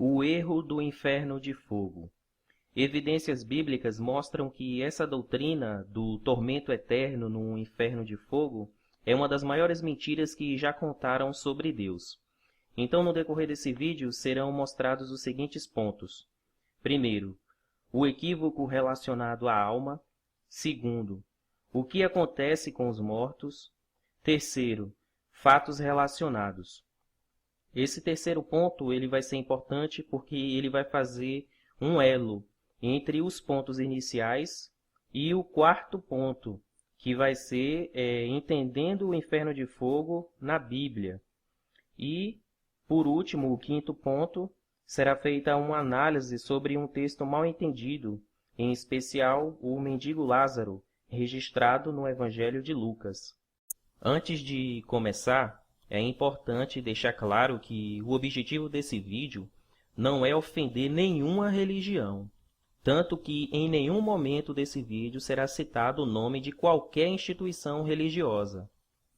O erro do inferno de fogo. Evidências bíblicas mostram que essa doutrina do tormento eterno no inferno de fogo é uma das maiores mentiras que já contaram sobre Deus. Então, no decorrer desse vídeo, serão mostrados os seguintes pontos. Primeiro, o equívoco relacionado à alma. Segundo, o que acontece com os mortos. Terceiro, fatos relacionados. Esse terceiro ponto ele vai ser importante porque ele vai fazer um elo entre os pontos iniciais e o quarto ponto, que vai ser entendendo o inferno de fogo na Bíblia. E, por último, o quinto ponto, será feita uma análise sobre um texto mal entendido, em especial o mendigo Lázaro, registrado no Evangelho de Lucas. Antes de começar, é importante deixar claro que o objetivo desse vídeo não é ofender nenhuma religião, tanto que em nenhum momento desse vídeo será citado o nome de qualquer instituição religiosa,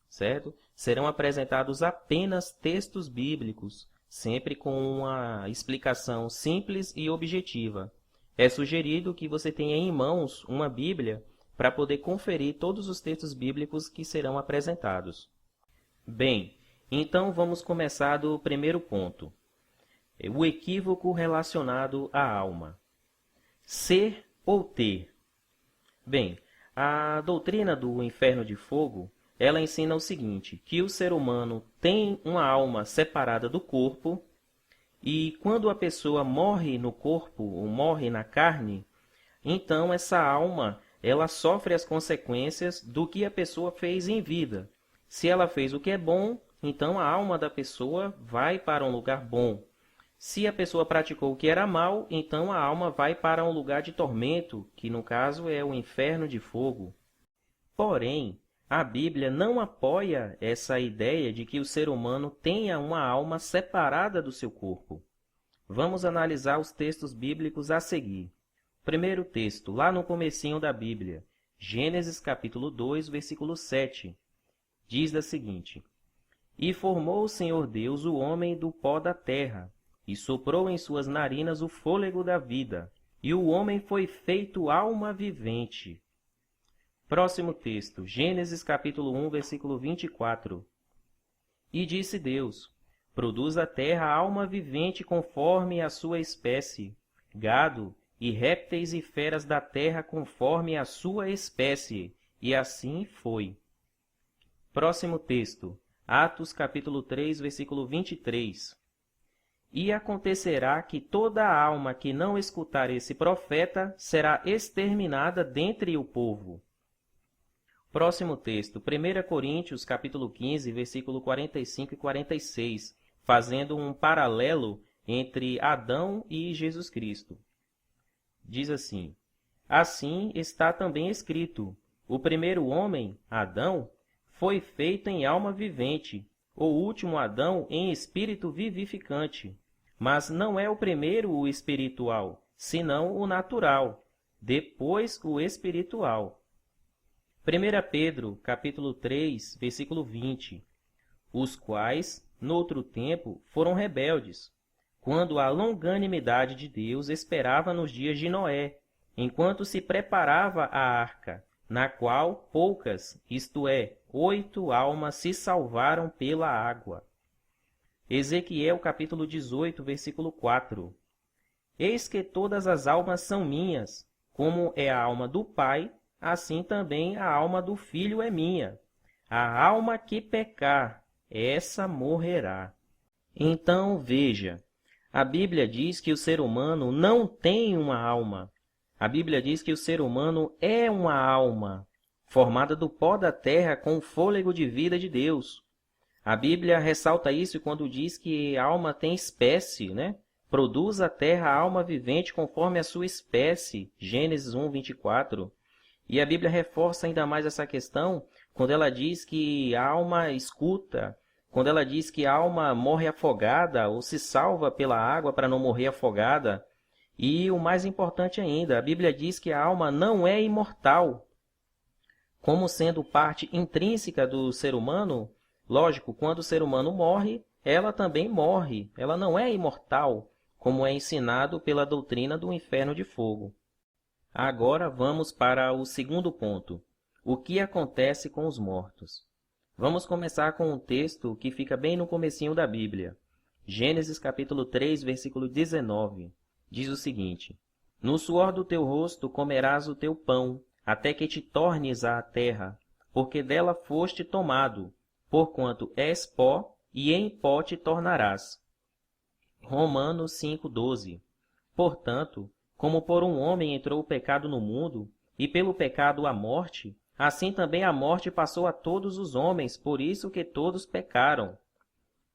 certo? Serão apresentados apenas textos bíblicos, sempre com uma explicação simples e objetiva. É sugerido que você tenha em mãos uma Bíblia para poder conferir todos os textos bíblicos que serão apresentados. Bem, então vamos começar do primeiro ponto. O equívoco relacionado à alma. Ser ou ter? Bem, a doutrina do inferno de fogo, ela ensina o seguinte, que o ser humano tem uma alma separada do corpo e quando a pessoa morre no corpo ou morre na carne, então essa alma ela sofre as consequências do que a pessoa fez em vida. Se ela fez o que é bom, então a alma da pessoa vai para um lugar bom. Se a pessoa praticou o que era mal, então a alma vai para um lugar de tormento, que no caso é o inferno de fogo. Porém, a Bíblia não apoia essa ideia de que o ser humano tenha uma alma separada do seu corpo. Vamos analisar os textos bíblicos a seguir. Primeiro texto, lá no comecinho da Bíblia, Gênesis capítulo 2, versículo 7. Diz da seguinte: E formou o Senhor Deus o homem do pó da terra, e soprou em suas narinas o fôlego da vida, e o homem foi feito alma vivente. Próximo texto, Gênesis capítulo 1, versículo 24. E disse Deus: Produz a terra alma vivente conforme a sua espécie, gado e répteis e feras da terra conforme a sua espécie. E assim foi. Próximo texto, Atos capítulo 3, versículo 23. E acontecerá que toda alma que não escutar esse profeta será exterminada dentre o povo. Próximo texto, 1 Coríntios capítulo 15, versículo 45 e 46, fazendo um paralelo entre Adão e Jesus Cristo. Diz assim: Assim está também escrito, o primeiro homem, Adão, foi feito em alma vivente, o último Adão em espírito vivificante. Mas não é o primeiro o espiritual, senão o natural, depois o espiritual. 1 Pedro, capítulo 3, versículo 20. Os quais, noutro tempo, foram rebeldes, quando a longanimidade de Deus esperava nos dias de Noé, enquanto se preparava a arca, na qual poucas, isto é, 8 almas se salvaram pela água. Ezequiel capítulo 18, versículo 4. Eis que todas as almas são minhas, como é a alma do Pai, assim também a alma do Filho é minha. A alma que pecar, essa morrerá. Então, veja, a Bíblia diz que o ser humano não tem uma alma. A Bíblia diz que o ser humano é uma alma, formada do pó da terra com o fôlego de vida de Deus. A Bíblia ressalta isso quando diz que a alma tem espécie, né? Produz a terra a alma vivente conforme a sua espécie, Gênesis 1, 24. E a Bíblia reforça ainda mais essa questão quando ela diz que a alma escuta, quando ela diz que a alma morre afogada ou se salva pela água para não morrer afogada. E o mais importante ainda, a Bíblia diz que a alma não é imortal. Como sendo parte intrínseca do ser humano, lógico, quando o ser humano morre, ela também morre. Ela não é imortal, como é ensinado pela doutrina do inferno de fogo. Agora vamos para o segundo ponto. O que acontece com os mortos? Vamos começar com um texto que fica bem no comecinho da Bíblia. Gênesis capítulo 3, versículo 19. Diz o seguinte: No suor do teu rosto comerás o teu pão, até que te tornes à terra, porque dela foste tomado, porquanto és pó, e em pó te tornarás. Romanos 5:12. Portanto, como por um homem entrou o pecado no mundo, e pelo pecado a morte, assim também a morte passou a todos os homens, por isso que todos pecaram.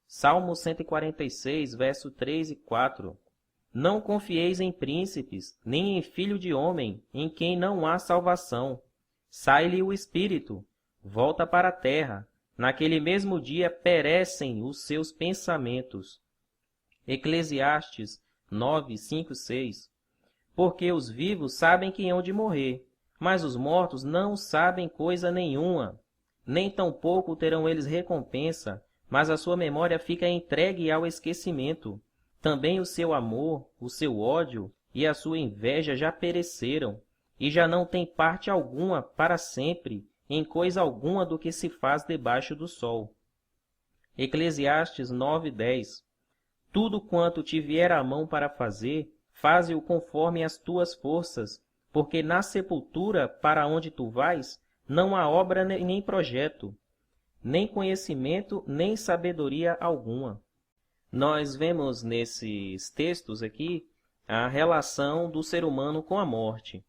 Salmo 146, verso 3 e 4. Não confieis em príncipes, nem em filho de homem, em quem não há salvação. Sai-lhe o espírito, volta para a terra. Naquele mesmo dia perecem os seus pensamentos. Eclesiastes 9, 5, 6. Porque os vivos sabem que hão de morrer, mas os mortos não sabem coisa nenhuma. Nem tampouco terão eles recompensa, mas a sua memória fica entregue ao esquecimento. Também o seu amor, o seu ódio e a sua inveja já pereceram, e já não tem parte alguma para sempre em coisa alguma do que se faz debaixo do sol. Eclesiastes 9:10. Tudo quanto te vier à mão para fazer, faze-o conforme as tuas forças, porque na sepultura para onde tu vais, não há obra nem projeto, nem conhecimento, nem sabedoria alguma. Nós vemos nesses textos aqui a relação do ser humano com a morte.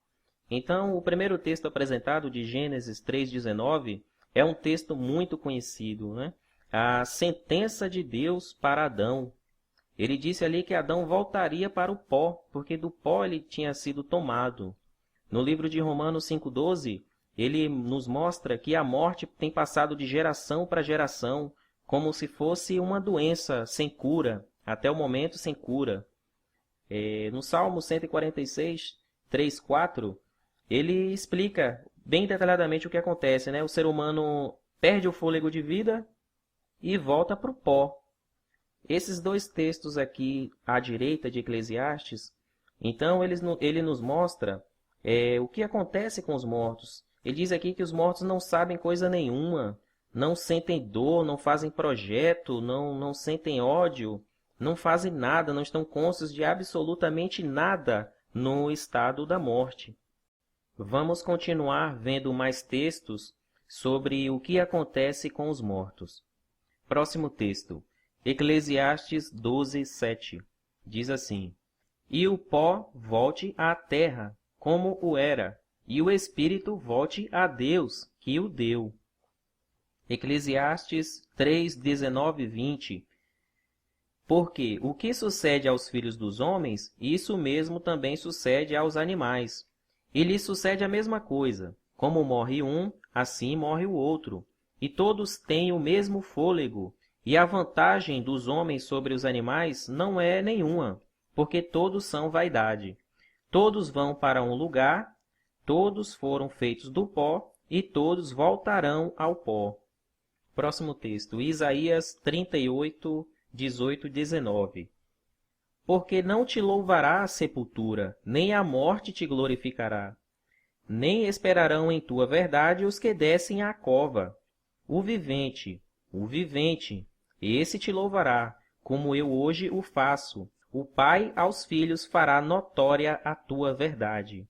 Então, o primeiro texto apresentado, de Gênesis 3:19, é um texto muito conhecido, né? A sentença de Deus para Adão. Ele disse ali que Adão voltaria para o pó, porque do pó ele tinha sido tomado. No livro de Romanos 5:12, ele nos mostra que a morte tem passado de geração para geração, como se fosse uma doença sem cura, até o momento sem cura. No Salmo 146, 3, 4, ele explica bem detalhadamente o que acontece, né? O ser humano perde o fôlego de vida e volta para o pó. Esses dois textos aqui à direita de Eclesiastes, então ele nos mostra o que acontece com os mortos. Ele diz aqui que os mortos não sabem coisa nenhuma, não sentem dor, não fazem projeto, não sentem ódio, não fazem nada, não estão conscientes de absolutamente nada no estado da morte. Vamos continuar vendo mais textos sobre o que acontece com os mortos. Próximo texto. Eclesiastes 12, 7. Diz assim: E o pó volte à terra, como o era, e o espírito volte a Deus, que o deu. Eclesiastes 3, 19 e 20. Porque o que sucede aos filhos dos homens, isso mesmo também sucede aos animais. E lhes sucede a mesma coisa. Como morre um, assim morre o outro. E todos têm o mesmo fôlego. E a vantagem dos homens sobre os animais não é nenhuma, porque todos são vaidade. Todos vão para um lugar, todos foram feitos do pó, e todos voltarão ao pó. Próximo texto, Isaías 38, 18 e 19. Porque não te louvará a sepultura, nem a morte te glorificará. Nem esperarão em tua verdade os que descem à cova. O vivente, esse te louvará, como eu hoje o faço. O pai aos filhos fará notória a tua verdade.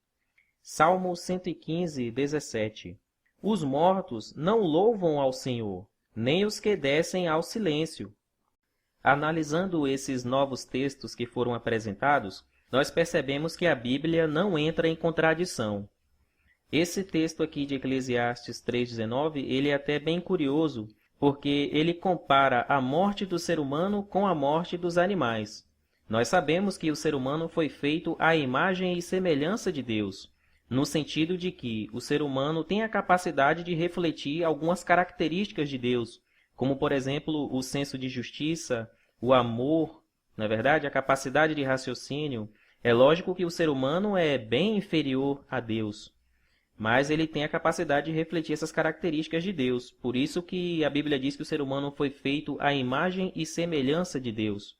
Salmo 115, 17. Os mortos não louvam ao Senhor, nem os que descem ao silêncio. Analisando esses novos textos que foram apresentados, nós percebemos que a Bíblia não entra em contradição. Esse texto aqui de Eclesiastes 3,19, ele é até bem curioso, porque ele compara a morte do ser humano com a morte dos animais. Nós sabemos que o ser humano foi feito à imagem e semelhança de Deus, no sentido de que o ser humano tem a capacidade de refletir algumas características de Deus, como, por exemplo, o senso de justiça, o amor, na verdade, a capacidade de raciocínio. É lógico que o ser humano é bem inferior a Deus, mas ele tem a capacidade de refletir essas características de Deus. Por isso que a Bíblia diz que o ser humano foi feito à imagem e semelhança de Deus.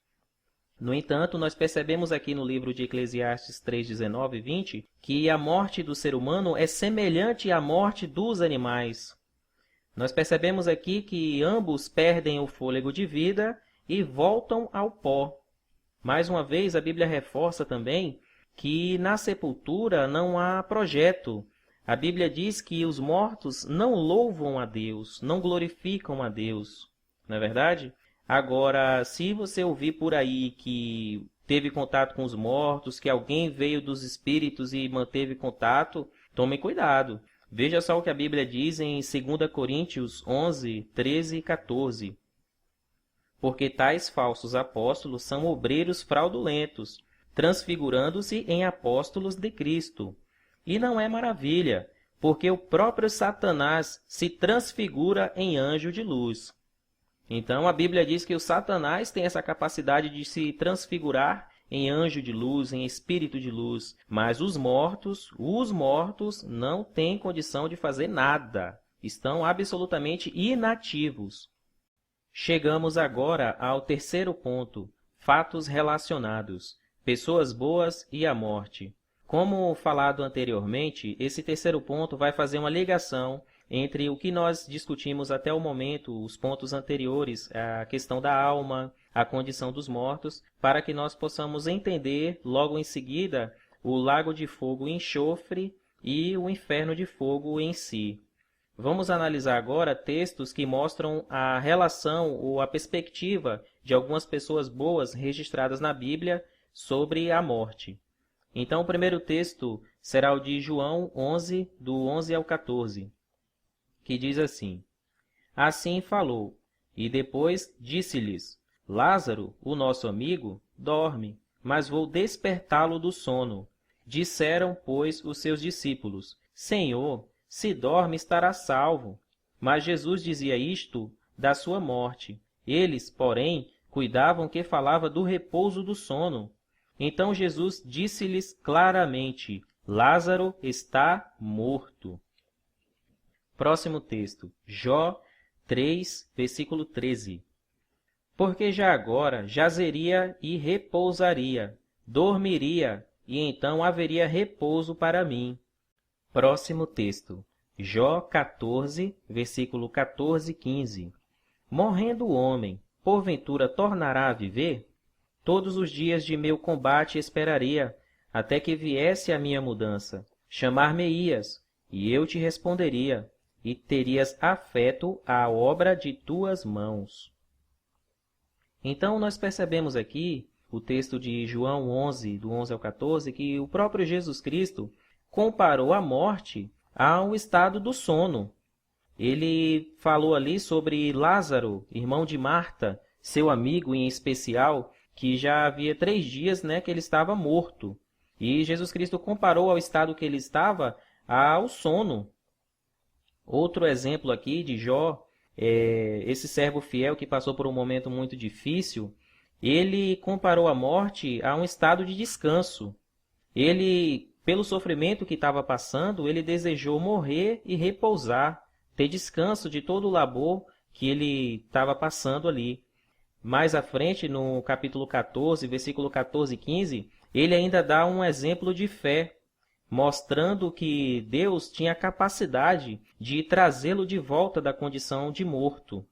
No entanto, nós percebemos aqui no livro de Eclesiastes 3:19 e 20 que a morte do ser humano é semelhante à morte dos animais. Nós percebemos aqui que ambos perdem o fôlego de vida e voltam ao pó. Mais uma vez, a Bíblia reforça também que na sepultura não há projeto. A Bíblia diz que os mortos não louvam a Deus, não glorificam a Deus. Não é verdade? Agora, se você ouvir por aí que teve contato com os mortos, que alguém veio dos espíritos e manteve contato, tome cuidado. Veja só o que a Bíblia diz em 2 Coríntios 11, 13 e 14. Porque tais falsos apóstolos são obreiros fraudulentos, transfigurando-se em apóstolos de Cristo. E não é maravilha, porque o próprio Satanás se transfigura em anjo de luz. Então, a Bíblia diz que o Satanás tem essa capacidade de se transfigurar em anjo de luz, em espírito de luz. Mas os mortos não têm condição de fazer nada. Estão absolutamente inativos. Chegamos agora ao terceiro ponto, fatos relacionados, pessoas boas e a morte. Como falado anteriormente, esse terceiro ponto vai fazer uma ligação entre o que nós discutimos até o momento, os pontos anteriores, a questão da alma, a condição dos mortos, para que nós possamos entender logo em seguida o lago de fogo e enxofre e o inferno de fogo em si. Vamos analisar agora textos que mostram a relação ou a perspectiva de algumas pessoas boas registradas na Bíblia sobre a morte. Então, o primeiro texto será o de João 11, do 11 ao 14, que diz assim: Assim falou, e depois disse-lhes: Lázaro, o nosso amigo, dorme, mas vou despertá-lo do sono. Disseram, pois, os seus discípulos: Senhor, se dorme, estará salvo. Mas Jesus dizia isto da sua morte. Eles, porém, cuidavam que falava do repouso do sono. Então Jesus disse-lhes claramente: Lázaro está morto. Próximo texto, Jó 3, versículo 13. Porque já agora jazeria e repousaria, dormiria, e então haveria repouso para mim. Próximo texto, Jó 14, versículo 14 e 15. Morrendo o homem, porventura tornará a viver? Todos os dias de meu combate esperaria, até que viesse a minha mudança. Chamar-me-ias, e eu te responderia, e terias afeto à obra de tuas mãos. Então, nós percebemos aqui, o texto de João 11, do 11 ao 14, que o próprio Jesus Cristo comparou a morte ao estado do sono. Ele falou ali sobre Lázaro, irmão de Marta, seu amigo em especial, que já havia 3 dias, que ele estava morto. E Jesus Cristo comparou ao estado que ele estava ao sono. Outro exemplo aqui de Jó, esse servo fiel que passou por um momento muito difícil, ele comparou a morte a um estado de descanso. Ele, pelo sofrimento que estava passando, ele desejou morrer e repousar, ter descanso de todo o labor que ele estava passando ali. Mais à frente, no capítulo 14, versículo 14 e 15, ele ainda dá um exemplo de fé, mostrando que Deus tinha a capacidade de trazê-lo de volta da condição de morto.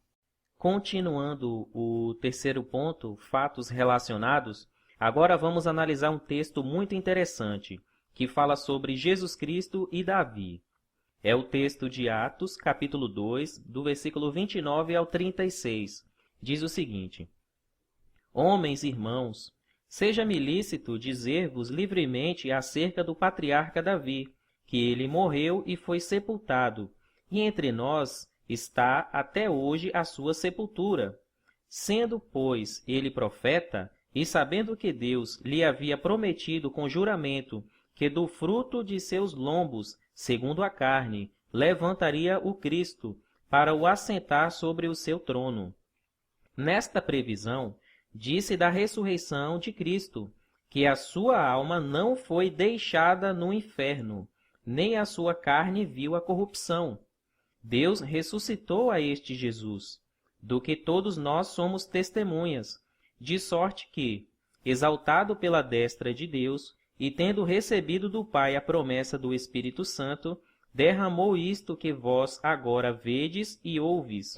Continuando o terceiro ponto, fatos relacionados, agora vamos analisar um texto muito interessante, que fala sobre Jesus Cristo e Davi. É o texto de Atos, capítulo 2, do versículo 29 ao 36. Diz o seguinte: Homens, irmãos, seja-me lícito dizer-vos livremente acerca do patriarca Davi, que ele morreu e foi sepultado, e entre nós está até hoje a sua sepultura. Sendo, pois, ele profeta, e sabendo que Deus lhe havia prometido com juramento que do fruto de seus lombos, segundo a carne, levantaria o Cristo, para o assentar sobre o seu trono. Nesta previsão, disse da ressurreição de Cristo, que a sua alma não foi deixada no inferno, nem a sua carne viu a corrupção. Deus ressuscitou a este Jesus, do que todos nós somos testemunhas, de sorte que, exaltado pela destra de Deus, e tendo recebido do Pai a promessa do Espírito Santo, derramou isto que vós agora vedes e ouvis.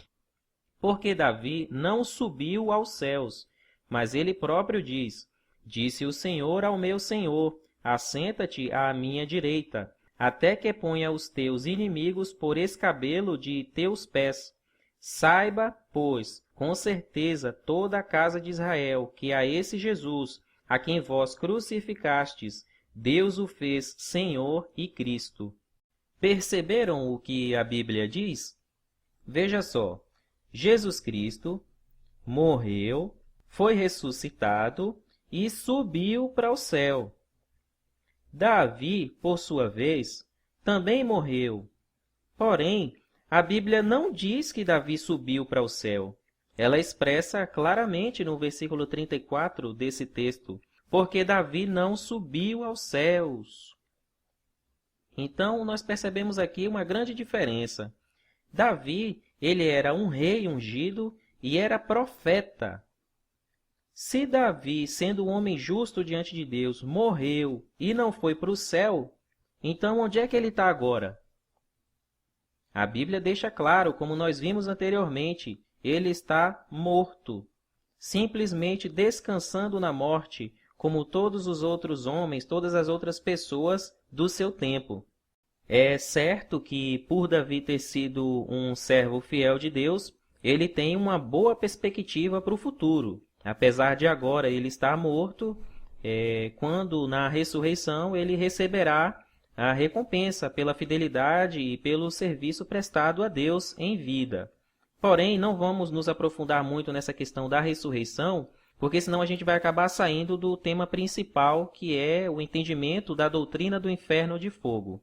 Porque Davi não subiu aos céus, mas ele próprio diz: Disse o Senhor ao meu Senhor, assenta-te à minha direita, até que ponha os teus inimigos por escabelo de teus pés. Saiba, pois, com certeza toda a casa de Israel, que a esse Jesus, a quem vós crucificastes, Deus o fez Senhor e Cristo. Perceberam o que a Bíblia diz? Veja só, Jesus Cristo morreu, foi ressuscitado e subiu para o céu. Davi, por sua vez, também morreu. Porém, a Bíblia não diz que Davi subiu para o céu. Ela expressa claramente no versículo 34 desse texto, porque Davi não subiu aos céus. Então, nós percebemos aqui uma grande diferença. Davi, ele era um rei ungido e era profeta. Se Davi, sendo um homem justo diante de Deus, morreu e não foi para o céu, então onde é que ele está agora? A Bíblia deixa claro, como nós vimos anteriormente, ele está morto, simplesmente descansando na morte, como todos os outros homens, todas as outras pessoas do seu tempo. É certo que, por Davi ter sido um servo fiel de Deus, ele tem uma boa perspectiva para o futuro. Apesar de agora ele estar morto, quando na ressurreição ele receberá a recompensa pela fidelidade e pelo serviço prestado a Deus em vida. Porém, não vamos nos aprofundar muito nessa questão da ressurreição, porque senão a gente vai acabar saindo do tema principal, que é o entendimento da doutrina do inferno de fogo.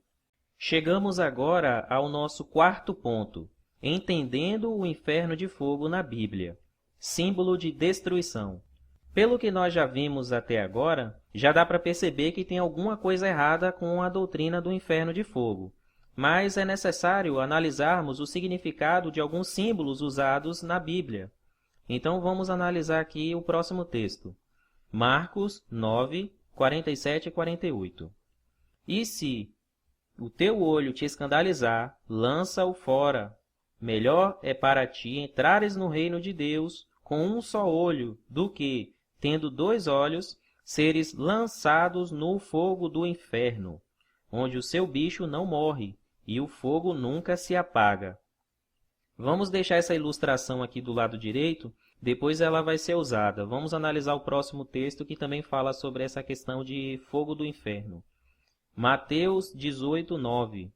Chegamos agora ao nosso quarto ponto, entendendo o inferno de fogo na Bíblia, símbolo de destruição. Pelo que nós já vimos até agora, já dá para perceber que tem alguma coisa errada com a doutrina do inferno de fogo. Mas é necessário analisarmos o significado de alguns símbolos usados na Bíblia. Então vamos analisar aqui o próximo texto. Marcos 9, 47 e 48. E se o teu olho te escandalizar, lança-o fora. Melhor é para ti entrares no reino de Deus com um só olho, do que, tendo 2 olhos, seres lançados no fogo do inferno, onde o seu bicho não morre, e o fogo nunca se apaga. Vamos deixar essa ilustração aqui do lado direito, depois ela vai ser usada. Vamos analisar o próximo texto que também fala sobre essa questão de fogo do inferno. Mateus 18, 9.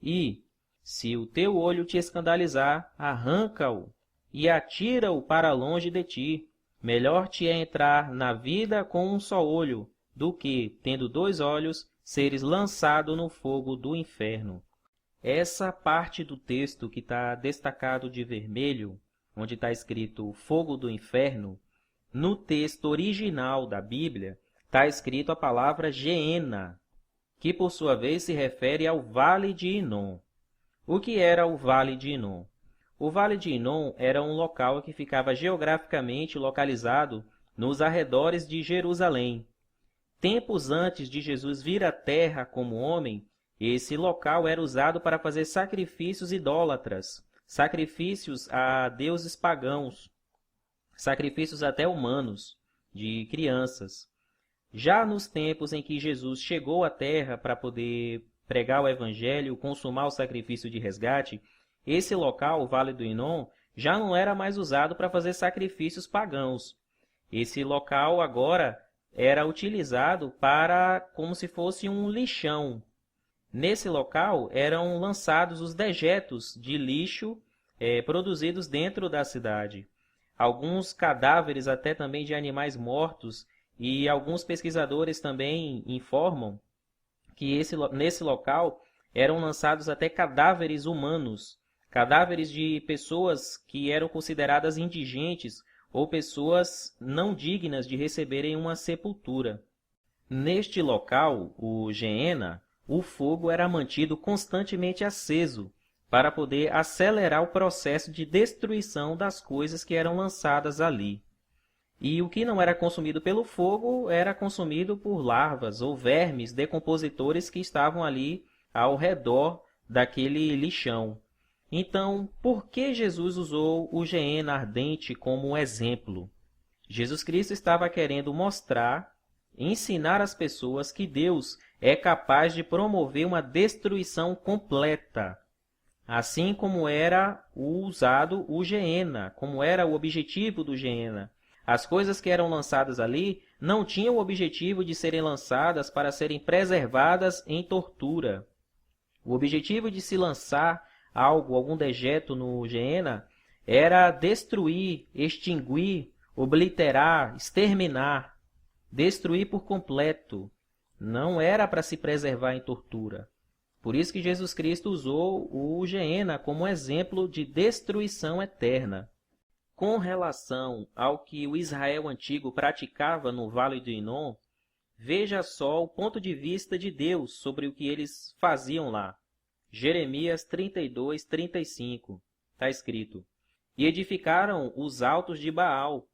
E, se o teu olho te escandalizar, arranca-o e atira-o para longe de ti. Melhor te é entrar na vida com um só olho, do que, tendo 2 olhos, seres lançado no fogo do inferno. Essa parte do texto que está destacado de vermelho, onde está escrito fogo do inferno, no texto original da Bíblia está escrito a palavra Geena, que por sua vez se refere ao Vale de Inom. O que era o Vale de Inom? O Vale de Inom era um local que ficava geograficamente localizado nos arredores de Jerusalém. Tempos antes de Jesus vir à Terra como homem, esse local era usado para fazer sacrifícios idólatras, sacrifícios a deuses pagãos, sacrifícios até humanos, de crianças. Já nos tempos em que Jesus chegou à Terra para poder pregar o Evangelho, consumar o sacrifício de resgate, esse local, o Vale do Inom, já não era mais usado para fazer sacrifícios pagãos. Esse local agora era utilizado para como se fosse um lixão. Nesse local eram lançados os dejetos de lixo produzidos dentro da cidade. Alguns cadáveres até também de animais mortos, e alguns pesquisadores também informam que nesse local eram lançados até cadáveres humanos, cadáveres de pessoas que eram consideradas indigentes ou pessoas não dignas de receberem uma sepultura. Neste local, o Geena, o fogo era mantido constantemente aceso para poder acelerar o processo de destruição das coisas que eram lançadas ali. E o que não era consumido pelo fogo era consumido por larvas ou vermes decompositores que estavam ali ao redor daquele lixão. Então, por que Jesus usou o Geena ardente como um exemplo? Jesus Cristo estava querendo mostrar, ensinar às pessoas que Deus é capaz de promover uma destruição completa, assim como era usado o Geena, como era o objetivo do Geena. As coisas que eram lançadas ali não tinham o objetivo de serem lançadas para serem preservadas em tortura. O objetivo de se lançar algum dejeto no Geena, era destruir, extinguir, obliterar, exterminar, destruir por completo. Não era para se preservar em tortura. Por isso que Jesus Cristo usou o Geena como exemplo de destruição eterna. Com relação ao que o Israel antigo praticava no Vale do Inom, veja só o ponto de vista de Deus sobre o que eles faziam lá. Jeremias 32, 35, está escrito: E edificaram os altos de Baal,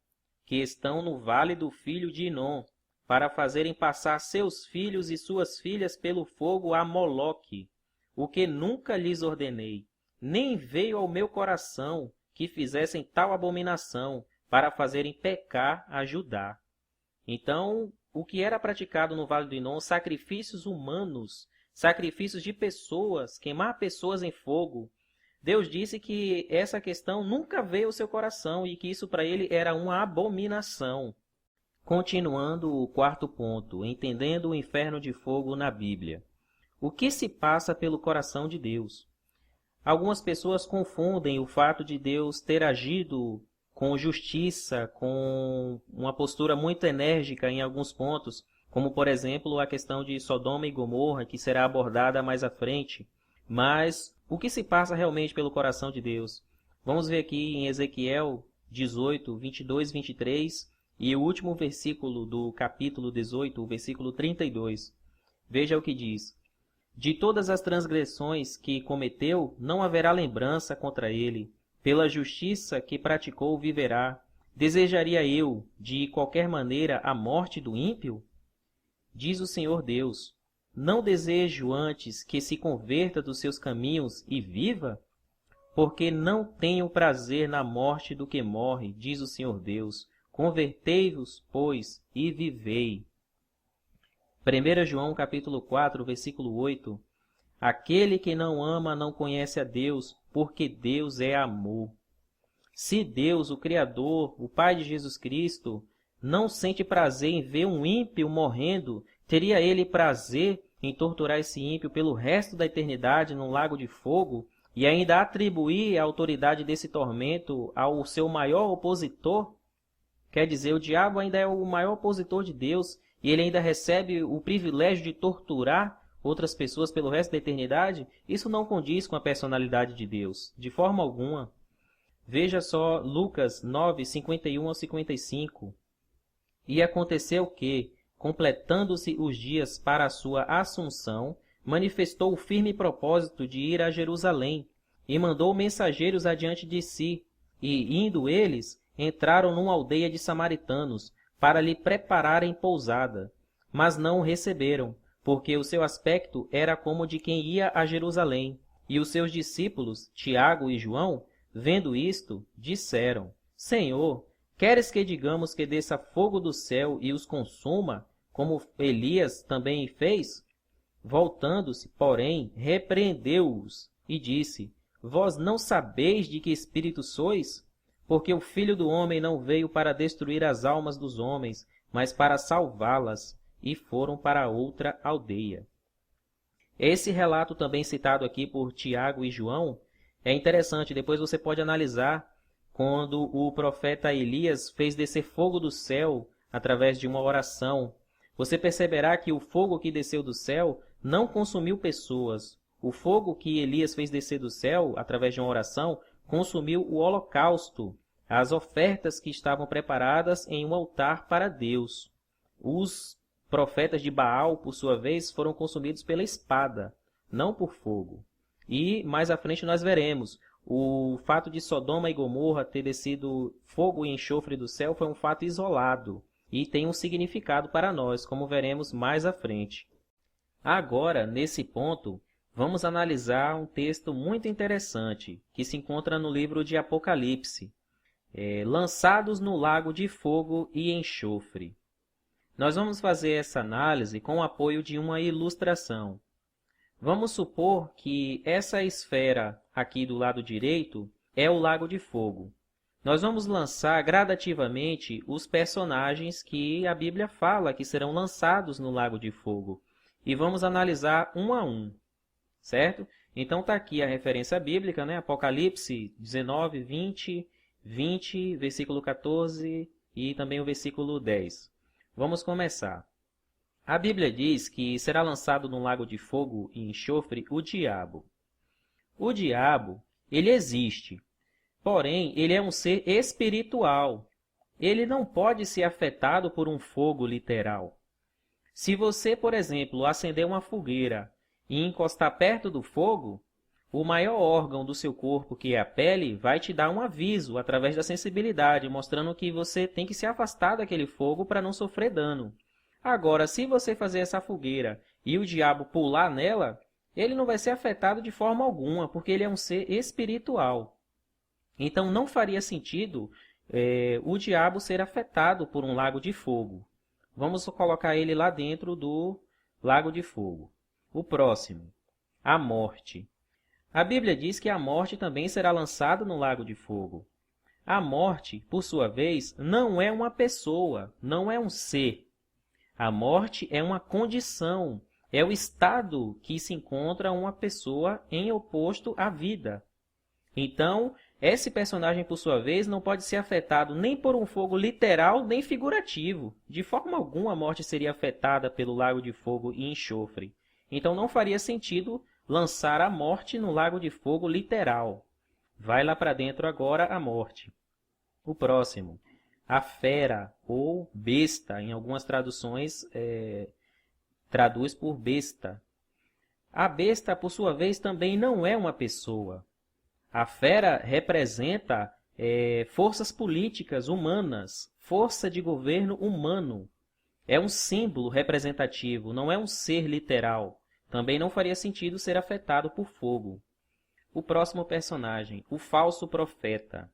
que estão no vale do filho de Inom, para fazerem passar seus filhos e suas filhas pelo fogo a Moloque, o que nunca lhes ordenei, nem veio ao meu coração que fizessem tal abominação, para fazerem pecar a Judá. Então, o que era praticado no Vale do Inom, sacrifícios humanos, sacrifícios de pessoas, queimar pessoas em fogo. Deus disse que essa questão nunca veio ao seu coração e que isso para ele era uma abominação. Continuando o quarto ponto, entendendo o inferno de fogo na Bíblia. O que se passa pelo coração de Deus? Algumas pessoas confundem o fato de Deus ter agido com justiça, com uma postura muito enérgica em alguns pontos, como, por exemplo, a questão de Sodoma e Gomorra, que será abordada mais à frente. Mas o que se passa realmente pelo coração de Deus? Vamos ver aqui em Ezequiel 18, 22, 23 e o último versículo do capítulo 18, o versículo 32. Veja o que diz: De todas as transgressões que cometeu, não haverá lembrança contra ele. Pela justiça que praticou, viverá. Desejaria eu, de qualquer maneira, a morte do ímpio? Diz o Senhor Deus: Não desejo antes que se converta dos seus caminhos e viva? Porque não tenho prazer na morte do que morre, diz o Senhor Deus. Convertei-vos, pois, e vivei. 1 João capítulo 4, versículo 8. Aquele que não ama não conhece a Deus, porque Deus é amor. Se Deus, o Criador, o Pai de Jesus Cristo, não sente prazer em ver um ímpio morrendo, teria ele prazer em torturar esse ímpio pelo resto da eternidade num lago de fogo e ainda atribuir a autoridade desse tormento ao seu maior opositor? Quer dizer, o diabo ainda é o maior opositor de Deus e ele ainda recebe o privilégio de torturar outras pessoas pelo resto da eternidade? Isso não condiz com a personalidade de Deus, de forma alguma. Veja só Lucas 9, 51 ao 55. E aconteceu que, completando-se os dias para a sua assunção, manifestou o firme propósito de ir a Jerusalém, e mandou mensageiros adiante de si, e, indo eles, entraram numa aldeia de samaritanos, para lhe prepararem pousada. Mas não o receberam, porque o seu aspecto era como de quem ia a Jerusalém. E os seus discípulos, Tiago e João, vendo isto, disseram: Senhor, queres que digamos que desça fogo do céu e os consuma, como Elias também fez? Voltando-se, porém, repreendeu-os e disse: Vós não sabeis de que espírito sois? Porque o Filho do Homem não veio para destruir as almas dos homens, mas para salvá-las, e foram para outra aldeia. Esse relato também citado aqui por Tiago e João é interessante. Depois você pode analisar quando o profeta Elias fez descer fogo do céu através de uma oração. Você perceberá que o fogo que desceu do céu não consumiu pessoas. O fogo que Elias fez descer do céu através de uma oração consumiu o holocausto, as ofertas que estavam preparadas em um altar para Deus. Os profetas de Baal, por sua vez, foram consumidos pela espada, não por fogo. E mais à frente nós veremos, o fato de Sodoma e Gomorra ter descido fogo e enxofre do céu foi um fato isolado e tem um significado para nós, como veremos mais à frente. Agora, nesse ponto, vamos analisar um texto muito interessante que se encontra no livro de Apocalipse, lançados no lago de fogo e enxofre. Nós vamos fazer essa análise com o apoio de uma ilustração. Vamos supor que essa esfera aqui do lado direito é o lago de fogo. Nós vamos lançar gradativamente os personagens que a Bíblia fala que serão lançados no lago de fogo. E vamos analisar um a um, certo? Então está aqui a referência bíblica, né? Apocalipse 19, 20, versículo 14 e também o versículo 10. Vamos começar. A Bíblia diz que será lançado no lago de fogo e enxofre o diabo. O diabo, ele existe, porém, ele é um ser espiritual. Ele não pode ser afetado por um fogo literal. Se você, por exemplo, acender uma fogueira e encostar perto do fogo, o maior órgão do seu corpo, que é a pele, vai te dar um aviso através da sensibilidade, mostrando que você tem que se afastar daquele fogo para não sofrer dano. Agora, se você fazer essa fogueira e o diabo pular nela, ele não vai ser afetado de forma alguma, porque ele é um ser espiritual. Então, não faria sentido o diabo ser afetado por um lago de fogo. Vamos colocar ele lá dentro do lago de fogo. O próximo, a morte. A Bíblia diz que a morte também será lançada no lago de fogo. A morte, por sua vez, não é uma pessoa, não é um ser. A morte é uma condição, é o estado que se encontra uma pessoa em oposto à vida. Então, esse personagem, por sua vez, não pode ser afetado nem por um fogo literal nem figurativo. De forma alguma a morte seria afetada pelo lago de fogo e enxofre. Então não faria sentido lançar a morte no lago de fogo literal. Vai lá para dentro agora a morte. O próximo, a fera ou besta, em algumas traduções traduz por besta. A besta, por sua vez, também não é uma pessoa. A fera representa forças políticas humanas, força de governo humano. É um símbolo representativo, não é um ser literal. Também não faria sentido ser afetado por fogo. O próximo personagem, o falso profeta.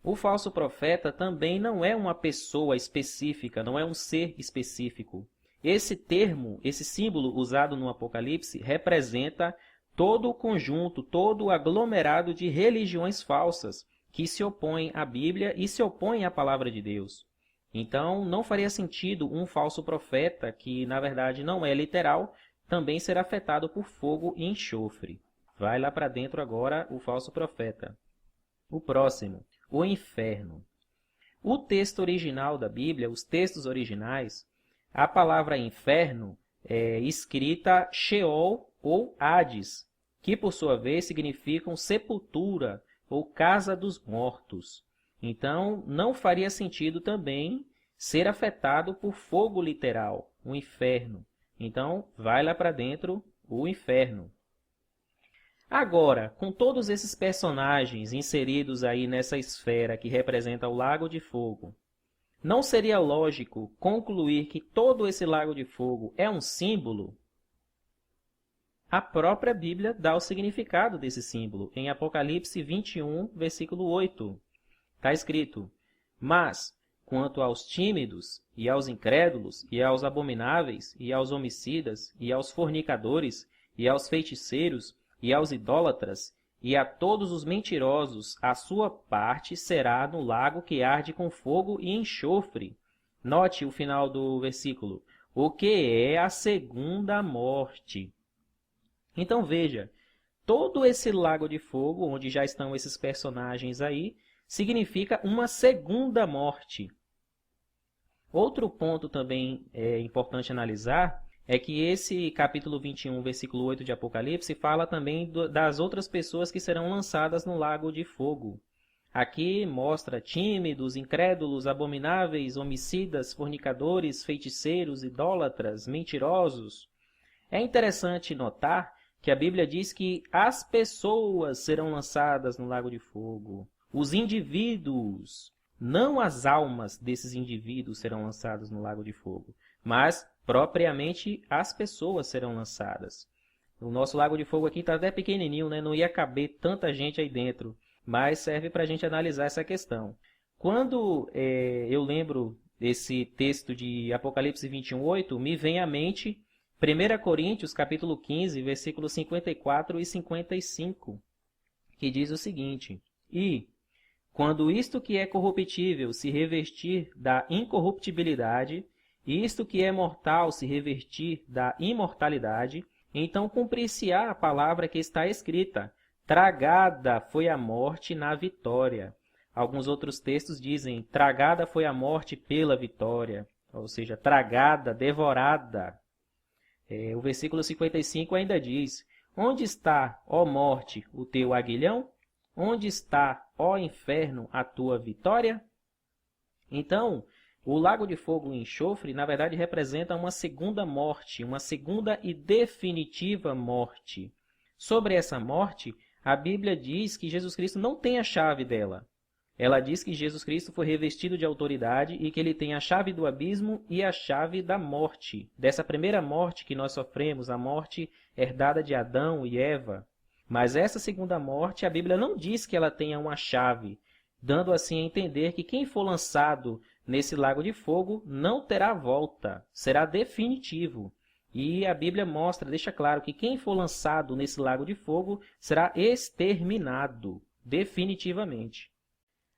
O falso profeta também não é uma pessoa específica, não é um ser específico. Esse termo, esse símbolo usado no Apocalipse, representa todo o conjunto, todo o aglomerado de religiões falsas que se opõem à Bíblia e se opõem à palavra de Deus. Então, não faria sentido um falso profeta, que na verdade não é literal, também ser afetado por fogo e enxofre. Vai lá para dentro agora o falso profeta. O próximo, o inferno. O texto original da Bíblia, os textos originais, a palavra inferno é escrita Sheol ou Hades, que por sua vez significam sepultura ou casa dos mortos. Então, não faria sentido também ser afetado por fogo literal, o inferno. Então, vai lá para dentro o inferno. Agora, com todos esses personagens inseridos aí nessa esfera que representa o Lago de Fogo, não seria lógico concluir que todo esse Lago de Fogo é um símbolo? A própria Bíblia dá o significado desse símbolo. Em Apocalipse 21, versículo 8, está escrito: Mas, quanto aos tímidos, e aos incrédulos, e aos abomináveis, e aos homicidas, e aos fornicadores, e aos feiticeiros, e aos idólatras, e a todos os mentirosos, a sua parte será no lago que arde com fogo e enxofre. Note o final do versículo. O que é a segunda morte? Então veja, todo esse lago de fogo, onde já estão esses personagens aí, significa uma segunda morte. Outro ponto também importante analisar é que esse capítulo 21, versículo 8 de Apocalipse, fala também das outras pessoas que serão lançadas no lago de fogo. Aqui mostra tímidos, incrédulos, abomináveis, homicidas, fornicadores, feiticeiros, idólatras, mentirosos. É interessante notar que a Bíblia diz que as pessoas serão lançadas no lago de fogo. Os indivíduos, não as almas desses indivíduos serão lançados no lago de fogo, mas propriamente as pessoas serão lançadas. O nosso lago de fogo aqui está até pequenininho, né? Não ia caber tanta gente aí dentro, mas serve para a gente analisar essa questão. Quando eu lembro desse texto de Apocalipse 21:8, me vem à mente 1 Coríntios, capítulo 15, versículos 54 e 55, que diz o seguinte: E, quando isto que é corruptível se revestir da incorruptibilidade, e isto que é mortal se revestir da imortalidade, então cumprir-se-á a palavra que está escrita: tragada foi a morte na vitória. Alguns outros textos dizem: tragada foi a morte pela vitória, ou seja, tragada, devorada. O versículo 55 ainda diz: onde está, ó morte, o teu aguilhão? Onde está, ó inferno, a tua vitória? Então, o lago de fogo e enxofre, na verdade, representa uma segunda morte, uma segunda e definitiva morte. Sobre essa morte, a Bíblia diz que Jesus Cristo não tem a chave dela. Ela diz que Jesus Cristo foi revestido de autoridade e que ele tem a chave do abismo e a chave da morte. Dessa primeira morte que nós sofremos, a morte herdada de Adão e Eva. Mas essa segunda morte, a Bíblia não diz que ela tenha uma chave, dando assim a entender que quem for lançado nesse lago de fogo não terá volta, será definitivo. E a Bíblia mostra, deixa claro que quem for lançado nesse lago de fogo será exterminado, definitivamente.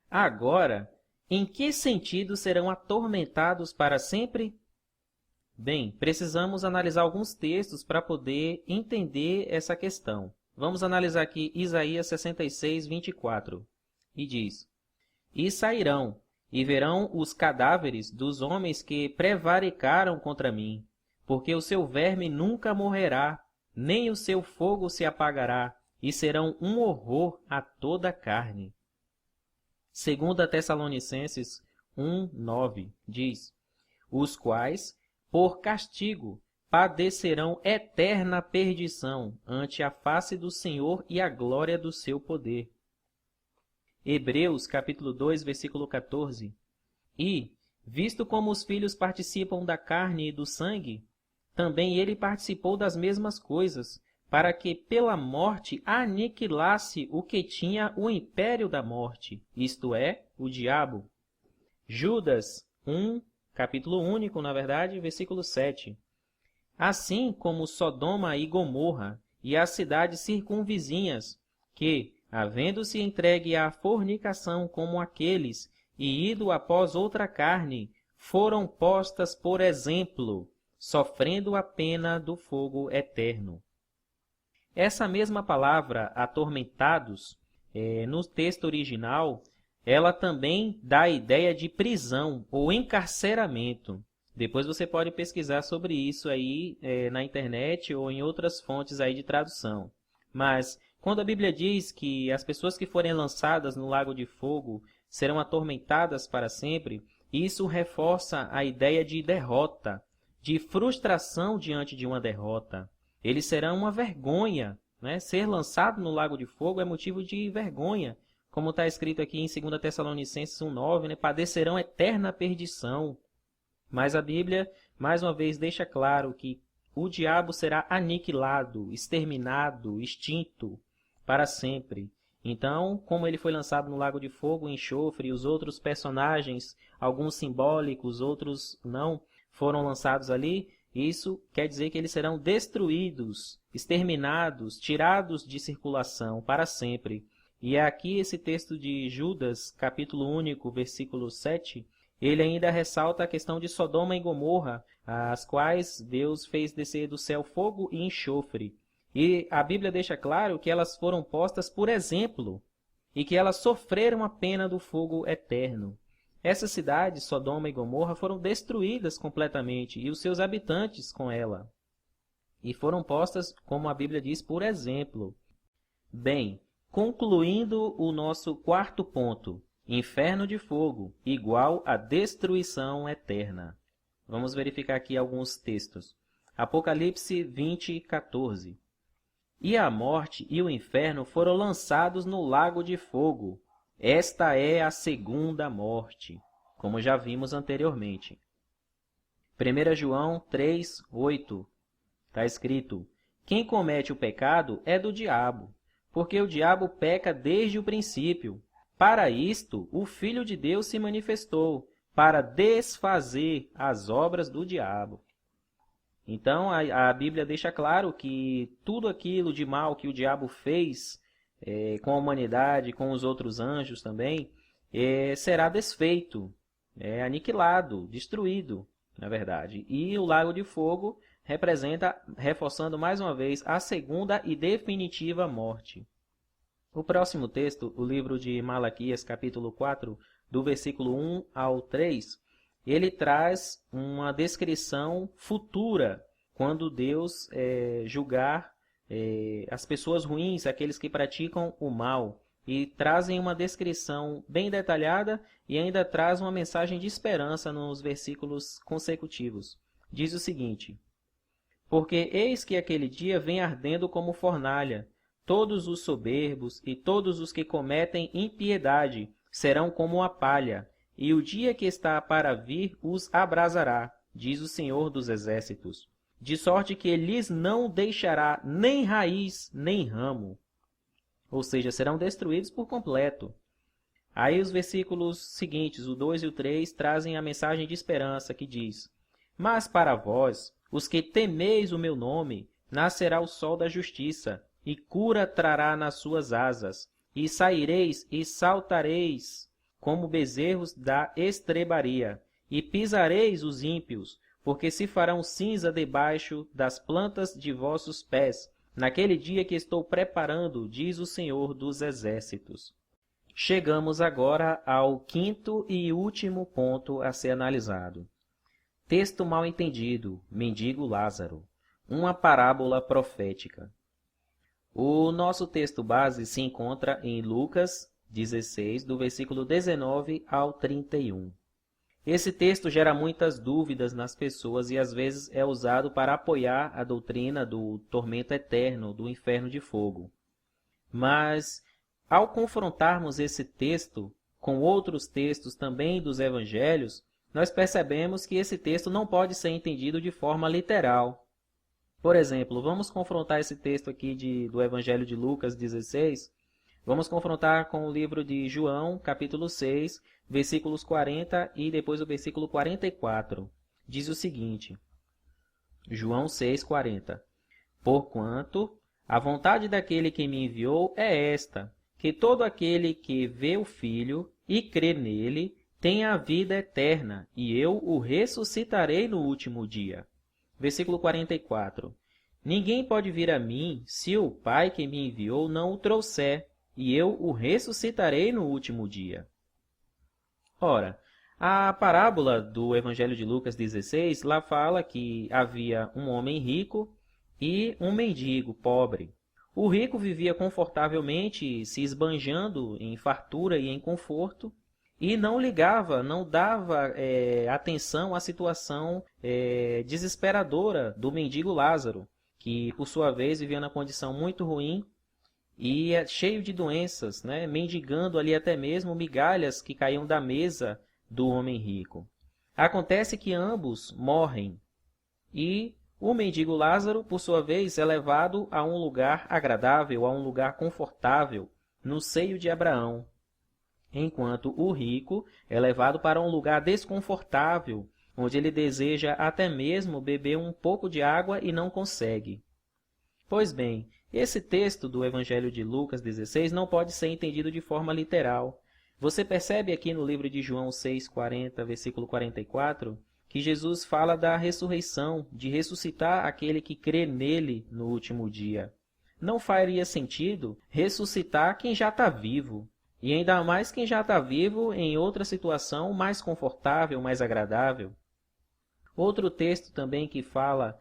Agora, em que sentido serão atormentados para sempre? Bem, precisamos analisar alguns textos para poder entender essa questão. Vamos analisar aqui Isaías 66, 24. E diz: E sairão, e verão os cadáveres dos homens que prevaricaram contra mim, porque o seu verme nunca morrerá, nem o seu fogo se apagará, e serão um horror a toda a carne. 2 Tessalonicenses 1:9 diz: os quais, por castigo, padecerão eterna perdição ante a face do Senhor e a glória do seu poder. Hebreus capítulo 2, versículo 14. E, visto como os filhos participam da carne e do sangue, também ele participou das mesmas coisas, para que pela morte aniquilasse o que tinha o império da morte, isto é, o diabo. Judas 1, capítulo único, na verdade, versículo 7. Assim como Sodoma e Gomorra e as cidades circunvizinhas, que, havendo-se entregue à fornicação como aqueles, e ido após outra carne, foram postas por exemplo, sofrendo a pena do fogo eterno. Essa mesma palavra, atormentados, no texto original, ela também dá a ideia de prisão ou encarceramento. Depois você pode pesquisar sobre isso aí na internet ou em outras fontes aí de tradução. Mas quando a Bíblia diz que as pessoas que forem lançadas no lago de fogo serão atormentadas para sempre, isso reforça a ideia de derrota, de frustração diante de uma derrota. Eles serão uma vergonha, né? Ser lançado no lago de fogo é motivo de vergonha, como está escrito aqui em 2 Tessalonicenses 1:9, né? Padecerão eterna perdição. Mas a Bíblia, mais uma vez, deixa claro que o diabo será aniquilado, exterminado, extinto para sempre. Então, como ele foi lançado no lago de fogo e enxofre, e os outros personagens, alguns simbólicos, outros não, foram lançados ali, isso quer dizer que eles serão destruídos, exterminados, tirados de circulação para sempre. E é aqui esse texto de Judas, capítulo único, versículo 7, ele ainda ressalta a questão de Sodoma e Gomorra, as quais Deus fez descer do céu fogo e enxofre. E a Bíblia deixa claro que elas foram postas por exemplo e que elas sofreram a pena do fogo eterno. Essas cidades, Sodoma e Gomorra, foram destruídas completamente e os seus habitantes com ela. E foram postas, como a Bíblia diz, por exemplo. Bem, concluindo o nosso quarto ponto, inferno de fogo igual a destruição eterna. Vamos verificar aqui alguns textos. Apocalipse 20:14. E a morte e o inferno foram lançados no lago de fogo. Esta é a segunda morte, como já vimos anteriormente. 1 João 3:8 está escrito: quem comete o pecado é do diabo, porque o diabo peca desde o princípio. Para isto, o Filho de Deus se manifestou, para desfazer as obras do diabo. Então, a Bíblia deixa claro que tudo aquilo de mal que o diabo fez com a humanidade, com os outros anjos também, será desfeito, aniquilado, destruído, na verdade. E o lago de fogo representa, reforçando mais uma vez, a segunda e definitiva morte. O próximo texto, o livro de Malaquias, capítulo 4, do versículo 1 ao 3, ele traz uma descrição futura, quando Deus julgar as pessoas ruins, aqueles que praticam o mal, e trazem uma descrição bem detalhada e ainda traz uma mensagem de esperança nos versículos consecutivos. Diz o seguinte: porque eis que aquele dia vem ardendo como fornalha, todos os soberbos e todos os que cometem impiedade serão como a palha, e o dia que está para vir os abrasará, diz o Senhor dos Exércitos, de sorte que lhes não deixará nem raiz nem ramo. Ou seja, serão destruídos por completo. Aí os versículos seguintes, o 2 e o 3, trazem a mensagem de esperança que diz: mas para vós, os que temeis o meu nome, nascerá o sol da justiça, e cura trará nas suas asas, e saireis e saltareis como bezerros da estrebaria, e pisareis os ímpios, porque se farão cinza debaixo das plantas de vossos pés, naquele dia que estou preparando, diz o Senhor dos Exércitos. Chegamos agora ao quinto e último ponto a ser analisado. Texto mal entendido, mendigo Lázaro, uma parábola profética. O nosso texto base se encontra em Lucas 16, do versículo 19 ao 31. Esse texto gera muitas dúvidas nas pessoas e às vezes é usado para apoiar a doutrina do tormento eterno, do inferno de fogo. Mas, ao confrontarmos esse texto com outros textos também dos evangelhos, nós percebemos que esse texto não pode ser entendido de forma literal. Por exemplo, vamos confrontar esse texto aqui do Evangelho de Lucas 16, vamos confrontar com o livro de João, capítulo 6, versículos 40 e depois o versículo 44. Diz o seguinte, João 6, 40. Porquanto a vontade daquele que me enviou é esta, que todo aquele que vê o Filho e crê nele tenha a vida eterna, e eu o ressuscitarei no último dia. Versículo 44. Ninguém pode vir a mim se o Pai que me enviou não o trouxer, e eu o ressuscitarei no último dia. Ora, a parábola do Evangelho de Lucas 16, lá fala que havia um homem rico e um mendigo pobre. O rico vivia confortavelmente, se esbanjando em fartura e em conforto, e não ligava, não dava atenção à situação desesperadora do mendigo Lázaro, que, por sua vez, vivia na condição muito ruim e cheio de doenças, mendigando ali até mesmo migalhas que caíam da mesa do homem rico. Acontece que ambos morrem e o mendigo Lázaro, por sua vez, é levado a um lugar agradável, a um lugar confortável, no seio de Abraão, enquanto o rico é levado para um lugar desconfortável, onde ele deseja até mesmo beber um pouco de água e não consegue. Pois bem, esse texto do Evangelho de Lucas 16 não pode ser entendido de forma literal. Você percebe aqui no livro de João 6, 40, versículo 44, que Jesus fala da ressurreição, de ressuscitar aquele que crê nele no último dia. Não faria sentido ressuscitar quem já está vivo, e ainda mais quem já está vivo em outra situação mais confortável, mais agradável. Outro texto também que fala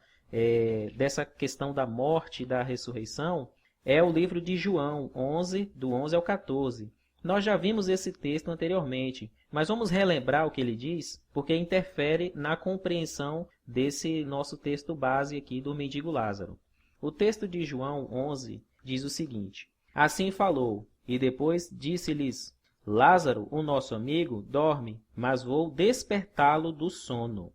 dessa questão da morte e da ressurreição é o livro de João 11, do 11 ao 14. Nós já vimos esse texto anteriormente, mas vamos relembrar o que ele diz, porque interfere na compreensão desse nosso texto base aqui do mendigo Lázaro. O texto de João 11 diz o seguinte: Assim falou, e depois disse-lhes: Lázaro, o nosso amigo, dorme, mas vou despertá-lo do sono.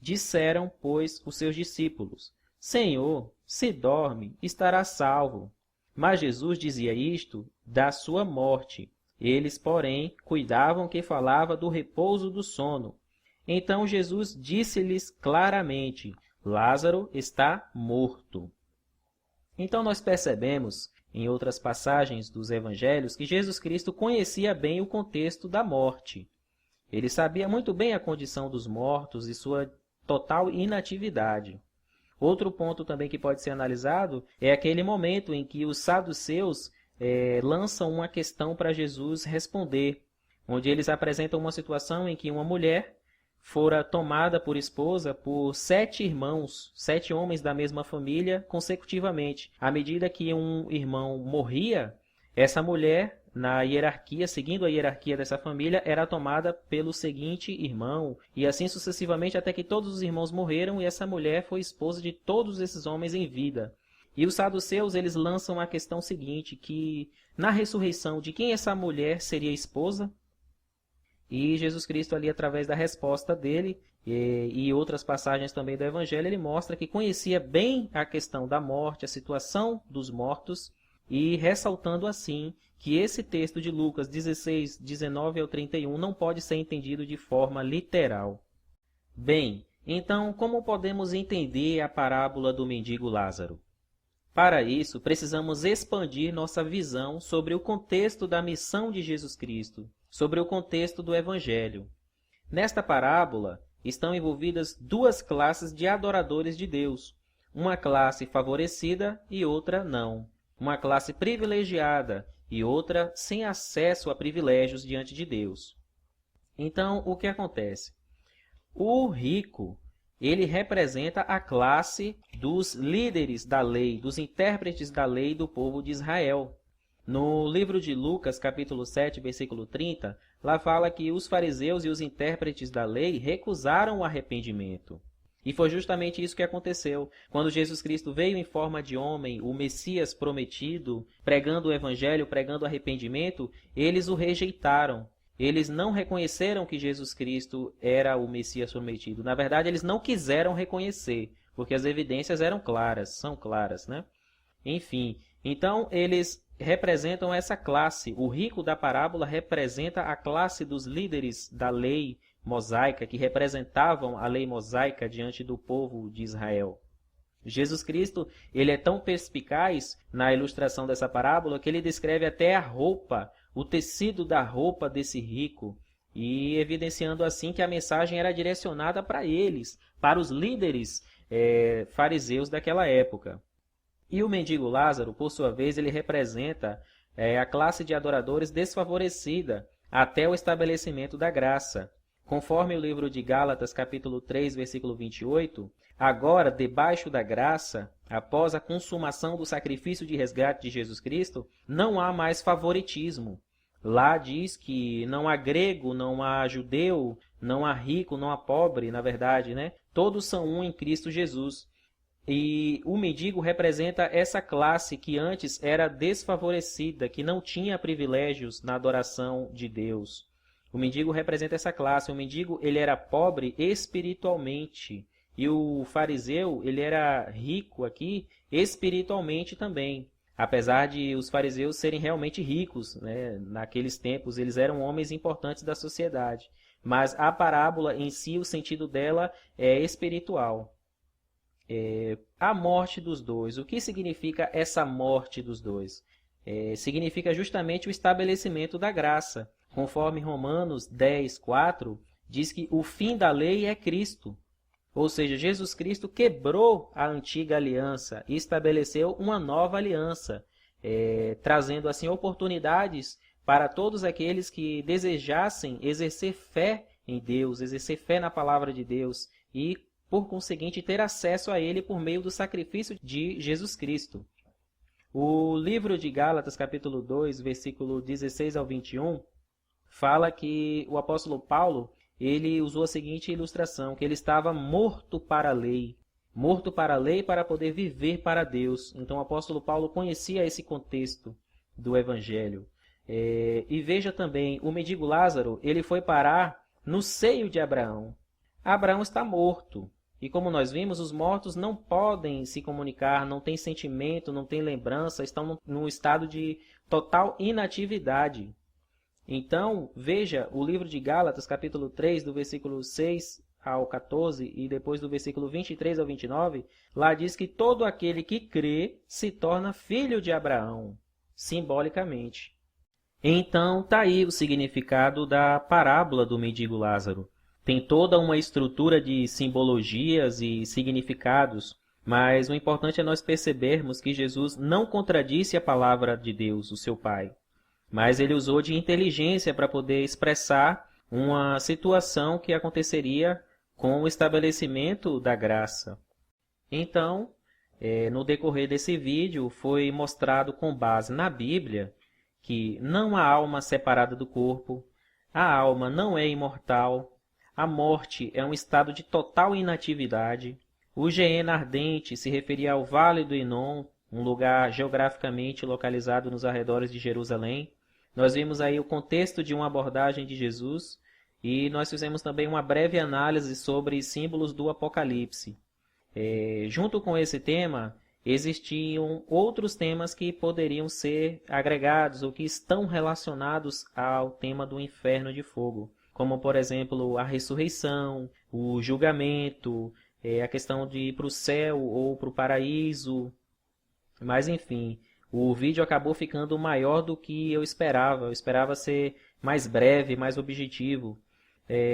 Disseram, pois, os seus discípulos: Senhor, se dorme, estará salvo. Mas Jesus dizia isto da sua morte. Eles, porém, cuidavam que falava do repouso do sono. Então Jesus disse-lhes claramente: Lázaro está morto. Então nós percebemos, em outras passagens dos evangelhos, que Jesus Cristo conhecia bem o contexto da morte. Ele sabia muito bem a condição dos mortos e sua total inatividade. Outro ponto também que pode ser analisado é aquele momento em que os saduceus lançam uma questão para Jesus responder, onde eles apresentam uma situação em que uma mulher fora tomada por esposa por 7 irmãos, 7 homens da mesma família consecutivamente. À medida que um irmão morria, essa mulher, na hierarquia, seguindo a hierarquia dessa família, era tomada pelo seguinte irmão, e assim sucessivamente até que todos os irmãos morreram e essa mulher foi esposa de todos esses homens em vida. E os saduceus, eles lançam a questão seguinte, que na ressurreição, de quem essa mulher seria esposa? E Jesus Cristo ali, através da resposta dele e outras passagens também do Evangelho, ele mostra que conhecia bem a questão da morte, a situação dos mortos, e ressaltando assim que esse texto de Lucas 16, 19 ao 31 não pode ser entendido de forma literal. Bem, então como podemos entender a parábola do mendigo Lázaro? Para isso, precisamos expandir nossa visão sobre o contexto da missão de Jesus Cristo, sobre o contexto do Evangelho. Nesta parábola, estão envolvidas 2 classes de adoradores de Deus, uma classe favorecida e outra não, uma classe privilegiada e outra sem acesso a privilégios diante de Deus. Então, o que acontece? O rico, ele representa a classe dos líderes da lei, dos intérpretes da lei do povo de Israel. No livro de Lucas, capítulo 7, versículo 30, lá fala que os fariseus e os intérpretes da lei recusaram o arrependimento. E foi justamente isso que aconteceu. Quando Jesus Cristo veio em forma de homem, o Messias prometido, pregando o evangelho, pregando arrependimento, eles o rejeitaram. Eles não reconheceram que Jesus Cristo era o Messias prometido. Na verdade, eles não quiseram reconhecer, porque as evidências eram claras, são claras, né? Enfim, então eles representam essa classe. O rico da parábola representa a classe dos líderes da lei mosaica, que representavam a lei mosaica diante do povo de Israel. Jesus Cristo, ele é tão perspicaz na ilustração dessa parábola que ele descreve até a roupa, o tecido da roupa desse rico, e evidenciando assim que a mensagem era direcionada para eles, para os líderes fariseus daquela época. E o mendigo Lázaro, por sua vez, ele representa a classe de adoradores desfavorecida até o estabelecimento da graça. Conforme o livro de Gálatas, capítulo 3, versículo 28, agora, debaixo da graça, após a consumação do sacrifício de resgate de Jesus Cristo, não há mais favoritismo. Lá diz que não há grego, não há judeu, não há rico, não há pobre, na verdade, né? Todos são um em Cristo Jesus. E o mendigo representa essa classe que antes era desfavorecida, que não tinha privilégios na adoração de Deus. O mendigo representa essa classe. O mendigo, ele era pobre espiritualmente. E o fariseu, ele era rico aqui espiritualmente também. Apesar de os fariseus serem realmente ricos, né? Naqueles tempos, eles eram homens importantes da sociedade. Mas a parábola em si, o sentido dela é espiritual. A morte dos dois. O que significa essa morte dos dois? Significa justamente o estabelecimento da graça. Conforme Romanos 10, 4, diz que o fim da lei é Cristo. Ou seja, Jesus Cristo quebrou a antiga aliança e estabeleceu uma nova aliança, trazendo assim oportunidades para todos aqueles que desejassem exercer fé em Deus, exercer fé na palavra de Deus e, por conseguinte, ter acesso a Ele por meio do sacrifício de Jesus Cristo. O livro de Gálatas, capítulo 2, versículo 16 ao 21, fala que o apóstolo Paulo, ele usou a seguinte ilustração, que ele estava morto para a lei. morto para a lei para poder viver para Deus. Então o apóstolo Paulo conhecia esse contexto do Evangelho. E veja também, o mendigo Lázaro, ele foi parar no seio de Abraão. Abraão está morto. E como nós vimos, os mortos não podem se comunicar, não têm sentimento, não têm lembrança, estão num estado de total inatividade. Então, veja o livro de Gálatas, capítulo 3, do versículo 6 ao 14, e depois do versículo 23 ao 29, lá diz que todo aquele que crê se torna filho de Abraão, simbolicamente. Então, está aí o significado da parábola do mendigo Lázaro. Tem toda uma estrutura de simbologias e significados, mas o importante é nós percebermos que Jesus não contradisse a palavra de Deus, o seu Pai, mas ele usou de inteligência para poder expressar uma situação que aconteceria com o estabelecimento da graça. Então, no decorrer desse vídeo, foi mostrado com base na Bíblia que não há alma separada do corpo, a alma não é imortal, a morte é um estado de total inatividade, o Geena ardente se referia ao Vale do Inom, um lugar geograficamente localizado nos arredores de Jerusalém. Nós vimos aí o contexto de uma abordagem de Jesus e nós fizemos também uma breve análise sobre símbolos do Apocalipse. Junto com esse tema, existiam outros temas que poderiam ser agregados ou que estão relacionados ao tema do inferno de fogo, como, por exemplo, a ressurreição, o julgamento, a questão de ir para o céu ou para o paraíso. Mas, enfim, o vídeo acabou ficando maior do que eu esperava. Eu esperava ser mais breve, mais objetivo.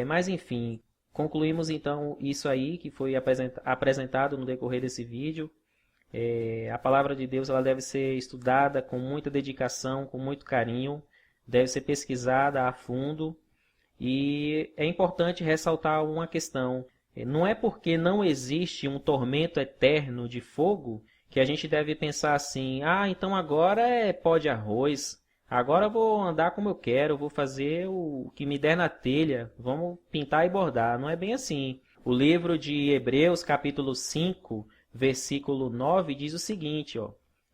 Mas, enfim, concluímos então isso aí que foi apresentado no decorrer desse vídeo. A palavra de Deus ela deve ser estudada com muita dedicação, com muito carinho, deve ser pesquisada a fundo. E é importante ressaltar uma questão. Não é porque não existe um tormento eterno de fogo que a gente deve pensar assim, então agora é pó de arroz, agora eu vou andar como eu quero, vou fazer o que me der na telha, vamos pintar e bordar. Não é bem assim. O livro de Hebreus, capítulo 5, versículo 9, diz o seguinte,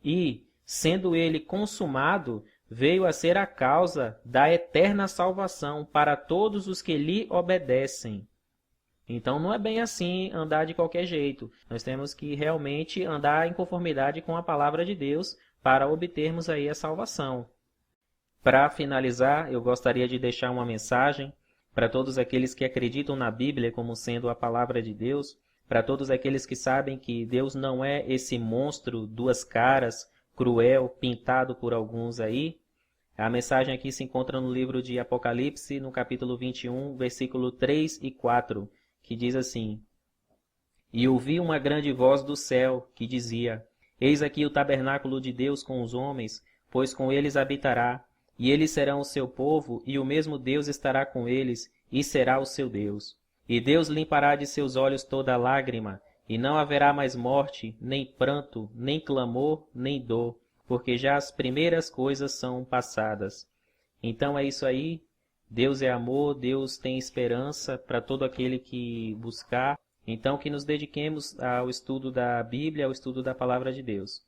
E, sendo ele consumado, veio a ser a causa da eterna salvação para todos os que lhe obedecem. Então não é bem assim andar de qualquer jeito. Nós temos que realmente andar em conformidade com a palavra de Deus para obtermos aí a salvação. Para finalizar, eu gostaria de deixar uma mensagem para todos aqueles que acreditam na Bíblia como sendo a palavra de Deus, para todos aqueles que sabem que Deus não é esse monstro, duas caras, cruel, pintado por alguns aí. A mensagem aqui se encontra no livro de Apocalipse, no capítulo 21, versículo 3 e 4, que diz assim: E ouvi uma grande voz do céu, que dizia: Eis aqui o tabernáculo de Deus com os homens, pois com eles habitará, e eles serão o seu povo, e o mesmo Deus estará com eles, e será o seu Deus. E Deus limpará de seus olhos toda lágrima, e não haverá mais morte, nem pranto, nem clamor, nem dor, porque já as primeiras coisas são passadas. Então é isso aí. Deus é amor, Deus tem esperança para todo aquele que buscar. Então que nos dediquemos ao estudo da Bíblia, ao estudo da Palavra de Deus.